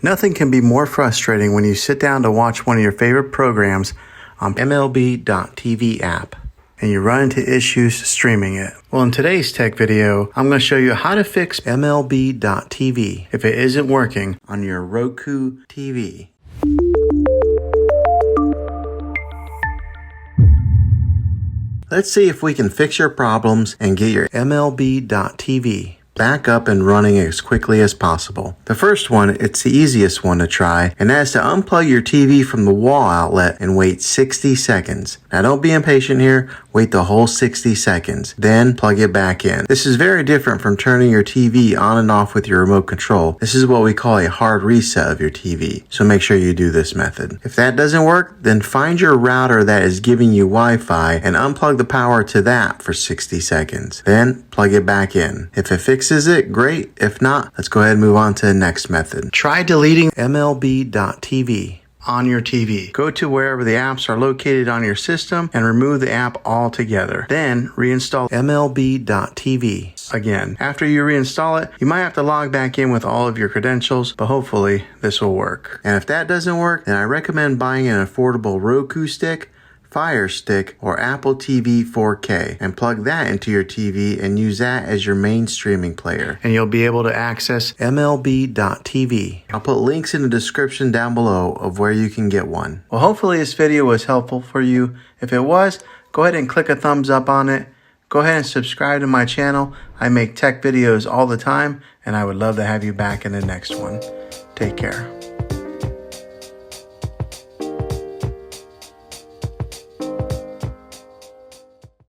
Nothing can be more frustrating when you sit down to watch one of your favorite programs on MLB.TV app and you run into issues streaming it. Well, in today's tech video, I'm going to show you how to fix MLB.TV if it isn't working on your Roku TV. Let's see if we can fix your problems and get your MLB.TV back up and running as quickly as possible. The first one, it's the easiest one to try, and that is to unplug your TV from the wall outlet and wait 60 seconds. Now don't be impatient here, wait the whole 60 seconds, then plug it back in. This is very different from turning your TV on and off with your remote control. This is what we call a hard reset of your TV, so make sure you do this method. If that doesn't work, then find your router that is giving you Wi-Fi and unplug the power to that for 60 seconds. Then plug it back in. If it fixes it, great. If not, let's go ahead and move on to the next method. Try deleting MLB.TV on your TV. Go to wherever the apps are located on your system and remove the app altogether. Then reinstall MLB.TV again. After you reinstall it, you might have to log back in with all of your credentials, but hopefully this will work. And if that doesn't work, then I recommend buying an affordable Roku stick, Fire Stick, or Apple TV 4K and plug that into your TV and use that as your main streaming player. And you'll be able to access MLB.TV. I'll put links in the description down below of where you can get one. Well, hopefully this video was helpful for you. If it was, go ahead and click a thumbs up on it. Go ahead and subscribe to my channel. I make tech videos all the time, and I would love to have you back in the next one. Take care.